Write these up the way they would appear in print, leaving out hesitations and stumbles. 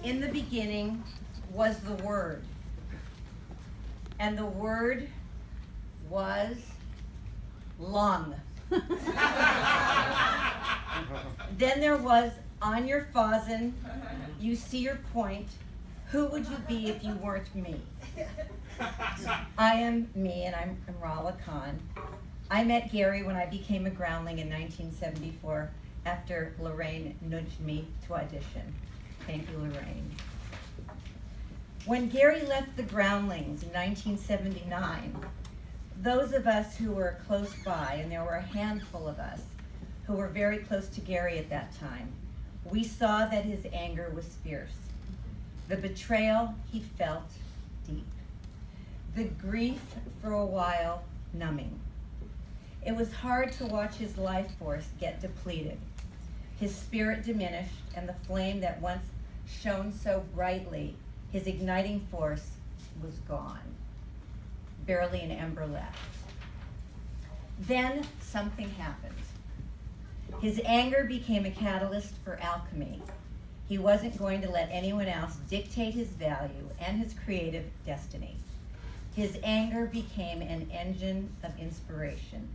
In the beginning was the Word, and the Word was lung. Then there was on your fausen, you see your point. Who would you be if you weren't me? I am me, and I'm Rahla Kahn. I met Gary when I became a Groundling in 1974 after Lorraine nudged me to audition. Thank you, Lorraine. When Gary left the Groundlings in 1979, those of us who were close by, and there were a handful of us who were very close to Gary at that time, we saw that his anger was fierce. The betrayal he felt deep. The grief for a while numbing. It was hard to watch his life force get depleted. His spirit diminished, and the flame that once shone so brightly, his igniting force, was gone. Barely an ember left. Then something happened. His anger became a catalyst for alchemy. He wasn't going to let anyone else dictate his value and his creative destiny. His anger became an engine of inspiration.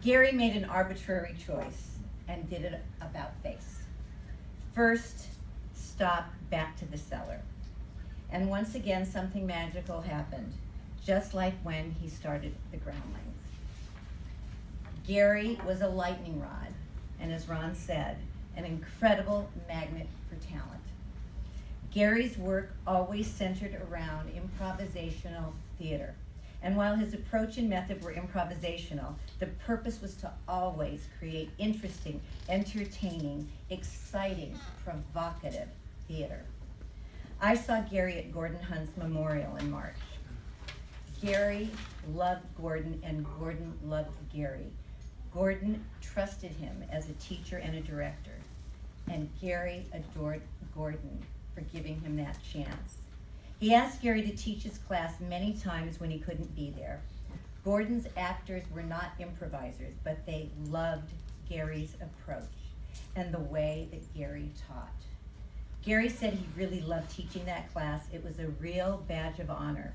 Gary made an arbitrary choice and did it about face. First, stop back to the cellar. And once again, something magical happened, just like when he started the Groundlings. Gary was a lightning rod, and as Ron said, an incredible magnet for talent. Gary's work always centered around improvisational theater. And while his approach and method were improvisational, the purpose was to always create interesting, entertaining, exciting, provocative theater. I saw Gary at Gordon Hunt's memorial in March. Gary loved Gordon, and Gordon loved Gary. Gordon trusted him as a teacher and a director, and Gary adored Gordon for giving him that chance. He asked Gary to teach his class many times when he couldn't be there. Gordon's actors were not improvisers, but they loved Gary's approach and the way that Gary taught. Gary said he really loved teaching that class. It was a real badge of honor.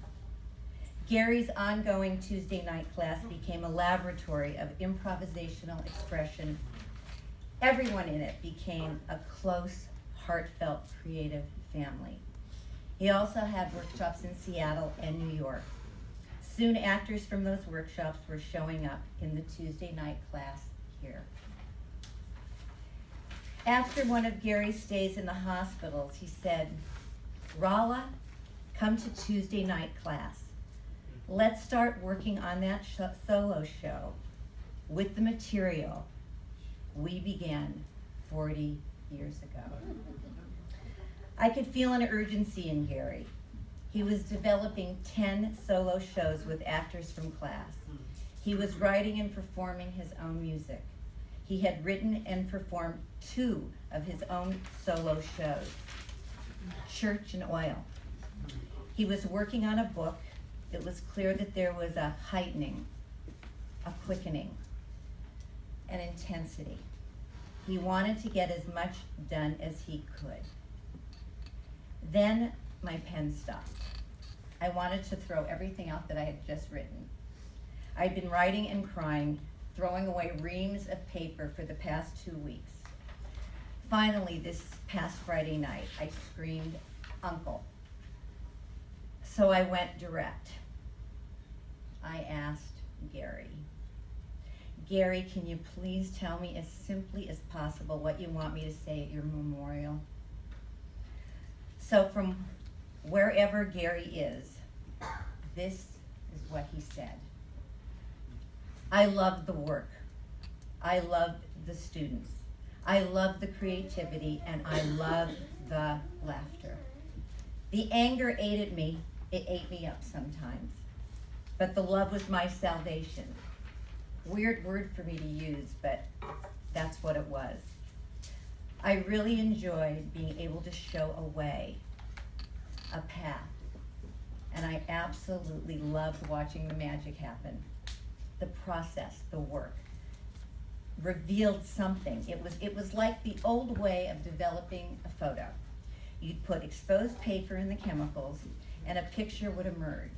Gary's ongoing Tuesday night class became a laboratory of improvisational expression. Everyone in it became a close, heartfelt, creative family. He also had workshops in Seattle and New York. Soon actors from those workshops were showing up in the Tuesday night class here. After one of Gary's stays in the hospitals, he said, "Rahla, come to Tuesday night class. Let's start working on that solo show with the material we began 40 years ago." I could feel an urgency in Gary. He was developing 10 solo shows with actors from class. He was writing and performing his own music. He had written and performed 2 of his own solo shows, Church and Oil. He was working on a book. It was clear that there was a heightening, a quickening, an intensity. He wanted to get as much done as he could. Then my pen stopped. I wanted to throw everything out that I had just written. I'd been writing and crying, throwing away reams of paper for the past 2 weeks. Finally, this past Friday night, I screamed, "Uncle." So I went direct. I asked Gary, "Gary, can you please tell me as simply as possible what you want me to say at your memorial?" So from wherever Gary is, this is what he said. "I loved the work. I loved the students. I loved the creativity, and I loved the laughter. The anger ate at me. It ate me up sometimes. But the love was my salvation." Weird word for me to use, but that's what it was. I really enjoyed being able to show a way, a path, and I absolutely loved watching the magic happen. The process, the work, revealed something. It was like the old way of developing a photo. You'd put exposed paper in the chemicals, and a picture would emerge.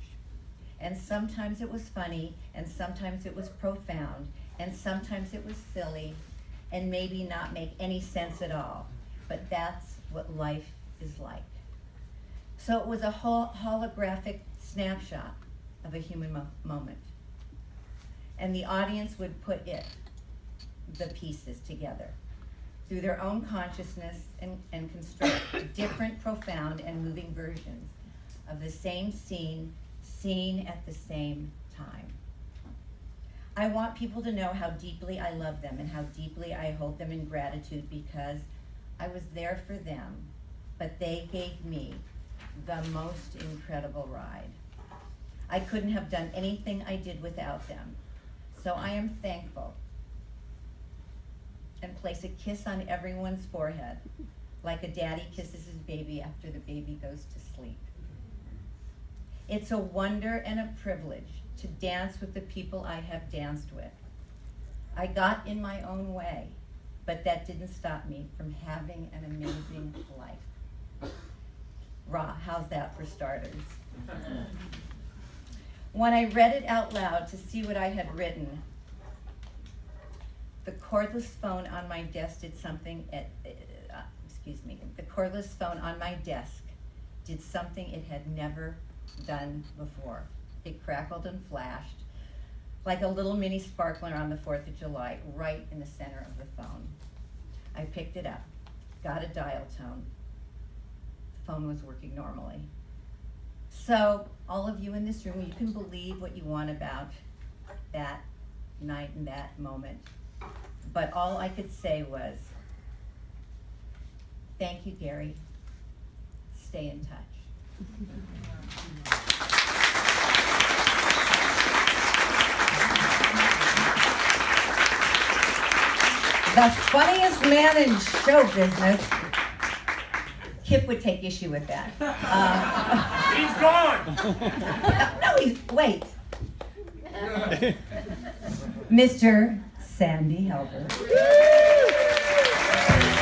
And sometimes it was funny, and sometimes it was profound, and sometimes it was silly, and maybe not make any sense at all. But that's what life is like. So it was a holographic snapshot of a human moment. And the audience would put the pieces together through their own consciousness and construct different, profound, and moving versions of the same scene, seen at the same time. I want people to know how deeply I love them and how deeply I hold them in gratitude, because I was there for them, but they gave me the most incredible ride. I couldn't have done anything I did without them. So I am thankful, and place a kiss on everyone's forehead, like a daddy kisses his baby after the baby goes to sleep. It's a wonder and a privilege to dance with the people I have danced with. I got in my own way, but that didn't stop me from having an amazing life. How's that for starters? When I read it out loud to see what I had written, the cordless phone on my desk did something the cordless phone on my desk did something it had never done before. It crackled and flashed like a little mini sparkler on the 4th of July, right in the center of the phone. I picked it up, got a dial tone. The phone was working normally. So, all of you in this room, you can believe what you want about that night and that moment. But all I could say was, thank you, Gary. Stay in touch. The funniest man in show business. Kip would take issue with that. He's gone! No, wait. Mr. Sandy Helber.